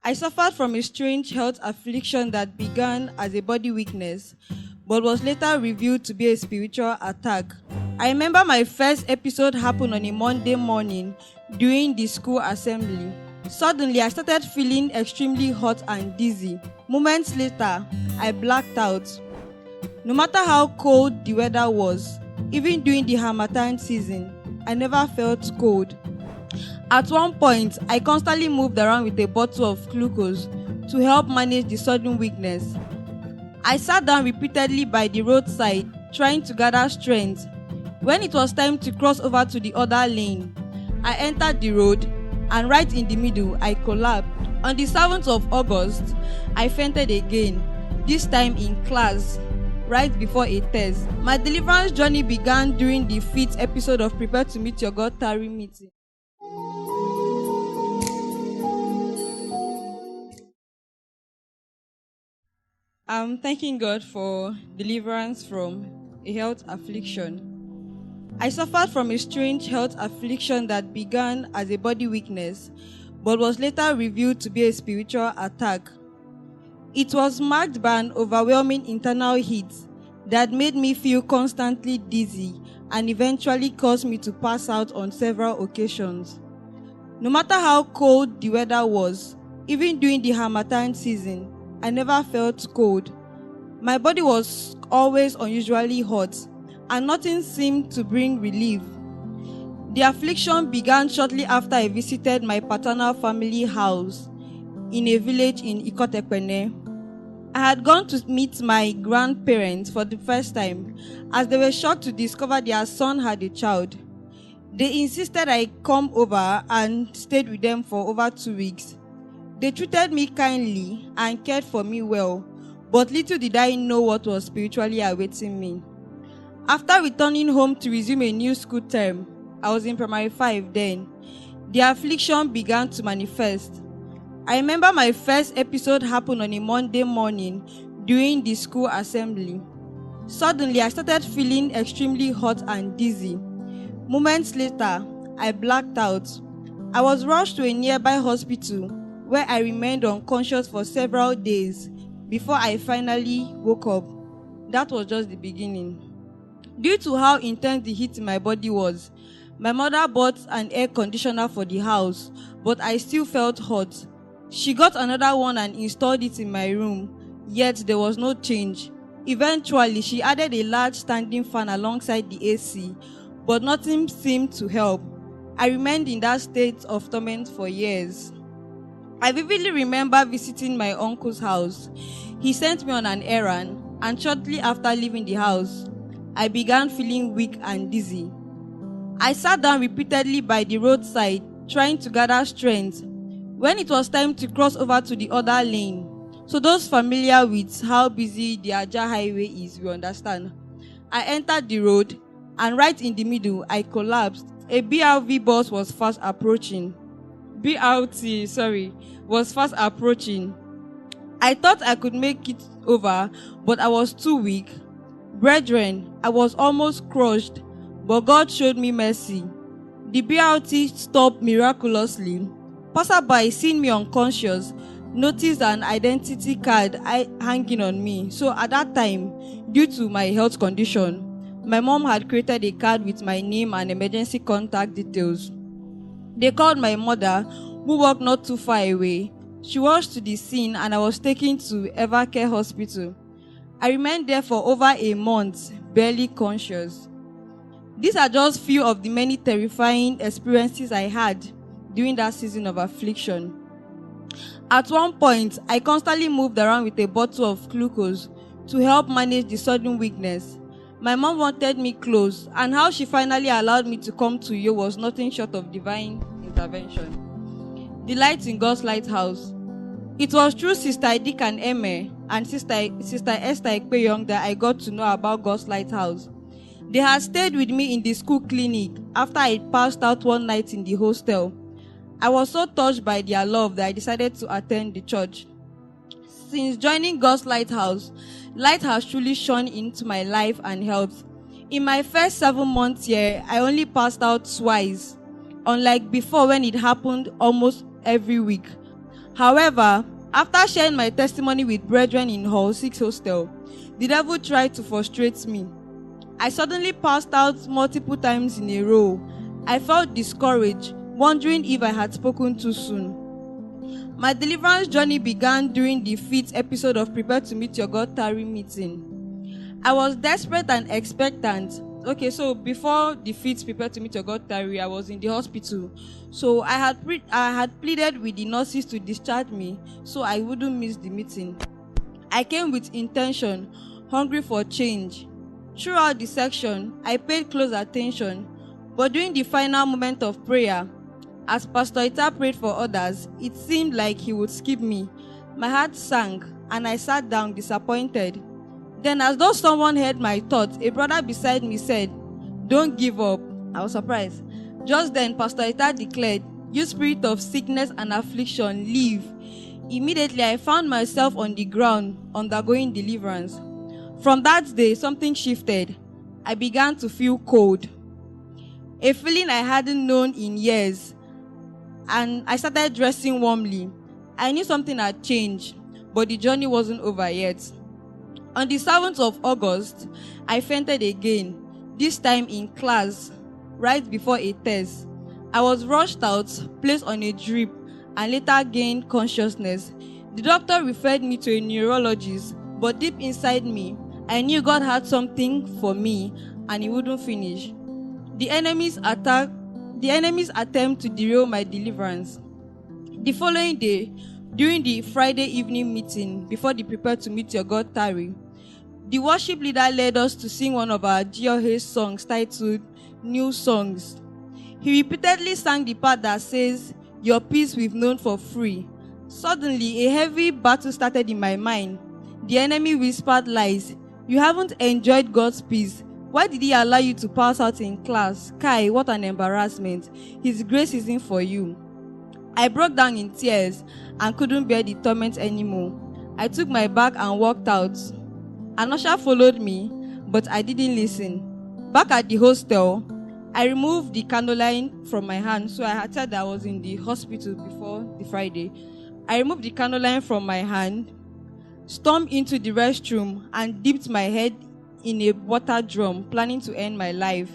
I suffered from a strange health affliction that began as a body weakness, but was later revealed to be a spiritual attack. I remember my first episode happened on a Monday morning during the school assembly. Suddenly, I started feeling extremely hot and dizzy. Moments later, I blacked out. No matter how cold the weather was, even during the Harmattan season, I never felt cold. At one point, I constantly moved around with a bottle of glucose to help manage the sudden weakness. I sat down repeatedly by the roadside, trying to gather strength. When it was time to cross over to the other lane, I entered the road, and right in the middle, I collapsed. On the 7th of August, I fainted again, this time in class, right before a test. My deliverance journey began during the 5th episode of Prepare to Meet Your God Tarry meeting. I'm thanking God for deliverance from a health affliction. I suffered from a strange health affliction that began as a body weakness, but was later revealed to be a spiritual attack. It was marked by an overwhelming internal heat that made me feel constantly dizzy and eventually caused me to pass out on several occasions. No matter how cold the weather was, even during the Harmattan season, I never felt cold. My body was always unusually hot, and nothing seemed to bring relief. The affliction began shortly after I visited my paternal family house in a village in Ikotekpene. I had gone to meet my grandparents for the first time, as they were shocked to discover their son had a child. They insisted I come over and stayed with them for over 2 weeks. They treated me kindly and cared for me well, but little did I know what was spiritually awaiting me. After returning home to resume a new school term, I was in primary 5 then, the affliction began to manifest. I remember my first episode happened on a Monday morning during the school assembly. Suddenly, I started feeling extremely hot and dizzy. Moments later, I blacked out. I was rushed to a nearby hospital where I remained unconscious for several days before I finally woke up. That was just the beginning. Due to how intense the heat in my body was, my mother bought an air conditioner for the house, but I still felt hot. She got another one and installed it in my room, yet there was no change. Eventually, she added a large standing fan alongside the AC, but nothing seemed to help. I remained in that state of torment for years. I vividly remember visiting my uncle's house. He sent me on an errand, and shortly after leaving the house, I began feeling weak and dizzy. I sat down repeatedly by the roadside, trying to gather strength. When it was time to cross over to the other lane, so those familiar with how busy the Aja highway is will understand, I entered the road, and right in the middle, I collapsed. A BRT was fast approaching. I thought I could make it over, but I was too weak. Brethren, I was almost crushed, but God showed me mercy. The BRT stopped miraculously. Passerby, seeing me unconscious, noticed an identity card hanging on me. So at that time, due to my health condition, my mom had created a card with my name and emergency contact details. They called my mother, who worked not too far away. She rushed to the scene and I was taken to Evercare Hospital. I remained there for over a month, barely conscious. These are just few of the many terrifying experiences I had during that season of affliction. At one point, I constantly moved around with a bottle of glucose to help manage the sudden weakness. My mom wanted me close, and how she finally allowed me to come to you was nothing short of divine intervention. The lights in God's Lighthouse. It was through Sister Idika and Eme and Sister Esther Ekpeyong that I got to know about God's Lighthouse. They had stayed with me in the school clinic after I passed out one night in the hostel. I was so touched by their love that I decided to attend the church. Since joining God's Lighthouse, light has truly shone into my life and health. In my first 7 months here, I only passed out twice, unlike before when it happened almost every week. However, after sharing my testimony with brethren in Hall 6 hostel, the devil tried to frustrate me. I suddenly passed out multiple times in a row. I felt discouraged, wondering if I had spoken too soon. My deliverance journey began during the 5th episode of Prepare to Meet Your God Tarry meeting. I was desperate and expectant. Okay, so before the 5th Prepare to Meet Your God Tarry, I was in the hospital. So I had pleaded with the nurses to discharge me so I wouldn't miss the meeting. I came with intention, hungry for change. Throughout the section, I paid close attention, but during the final moment of prayer, as Pastor Ita prayed for others, it seemed like he would skip me. My heart sank, and I sat down disappointed. Then, as though someone heard my thoughts, a brother beside me said, "Don't give up." I was surprised. Just then, Pastor Ita declared, "You spirit of sickness and affliction, leave." Immediately, I found myself on the ground, undergoing deliverance. From that day, something shifted. I began to feel cold, a feeling I hadn't known in years, and I started dressing warmly. I knew something had changed, but the journey wasn't over yet. On the 7th of August, I fainted again, this time in class, right before a test. I was rushed out, placed on a drip, and later gained consciousness. The doctor referred me to a neurologist, but deep inside me, I knew God had something for me, and He wouldn't finish. The enemy's attempt to derail my deliverance. The following day, during the Friday evening meeting before the Prepare to Meet Your God Tarry, the worship leader led us to sing one of our GLH songs titled New Songs. He repeatedly sang the part that says, "Your peace we've known for free." Suddenly, a heavy battle started in my mind. The enemy whispered lies. "You haven't enjoyed God's peace. Why did He allow you to pass out in class? Kai, what an embarrassment. His grace isn't for you." I broke down in tears and couldn't bear the torment anymore. I took my bag and walked out. An usher followed me, but I didn't listen. Back at the hostel, I removed the candlelight from my hand. So I had said that I was in the hospital before the Friday. I removed the candlelight from my hand, stormed into the restroom, and dipped my head in a water drum, planning to end my life.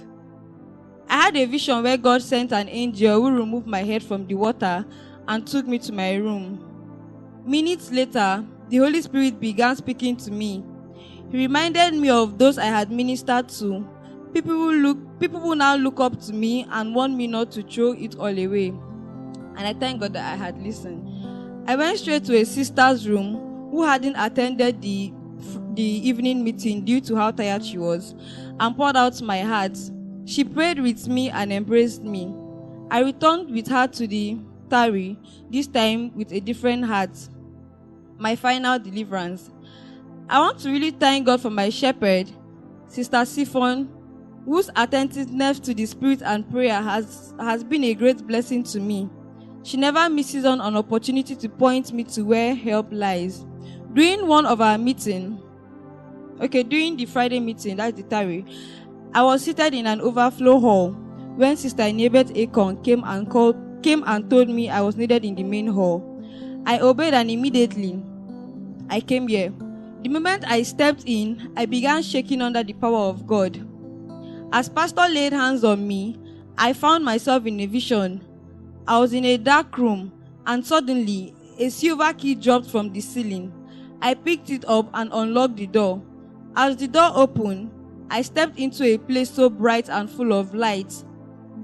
I had a vision where God sent an angel who removed my head from the water and took me to my room. Minutes later, the Holy Spirit began speaking to me. He reminded me of those I had ministered to. People who now look up to me and want me not to throw it all away. And I thank God that I had listened. I went straight to a sister's room who hadn't attended the evening meeting due to how tired she was, and poured out my heart. She prayed with me and embraced me. I returned with her to the tarry, this time with a different heart. My final deliverance. I want to really thank God for my shepherd, Sister Siphon, whose attentiveness to the Spirit and prayer has been a great blessing to me. She never misses on an opportunity to point me to where help lies. During one of our meetings, during the Friday meeting, that's the tarry, I was seated in an overflow hall when Sister Nebet Akon came and told me I was needed in the main hall. I obeyed, and immediately I came here. The moment I stepped in, I began shaking under the power of God. As Pastor laid hands on me, I found myself in a vision. I was in a dark room, and suddenly a silver key dropped from the ceiling. I picked it up and unlocked the door. As the door opened, I stepped into a place so bright and full of light.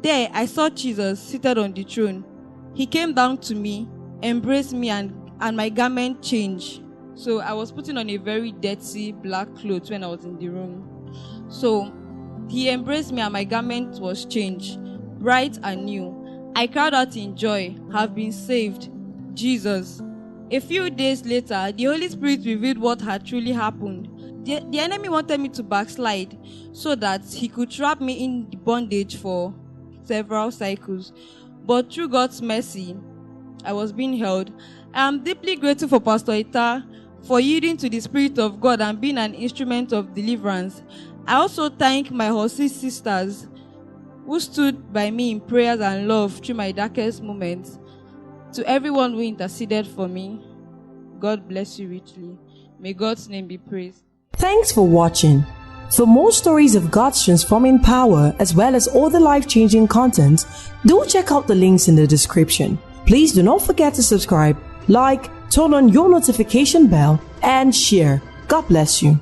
There, I saw Jesus seated on the throne. He came down to me, embraced me, and my garment changed. So I was putting on a very dirty black clothes when I was in the room. So He embraced me and my garment was changed, bright and new. I cried out in joy, "Have been saved." Jesus. A few days later, the Holy Spirit revealed what had truly happened. The enemy wanted me to backslide so that he could trap me in the bondage for several cycles. But through God's mercy, I was being held. I am deeply grateful for Pastor Ita for yielding to the Spirit of God and being an instrument of deliverance. I also thank my Hosi sisters who stood by me in prayers and love through my darkest moments. To everyone who interceded for me, God bless you richly. May God's name be praised. Thanks for watching. For more stories of God's transforming power as well as all the life-changing content, do check out the links in the description. Please do not forget to subscribe, like, turn on your notification bell, and share. God bless you.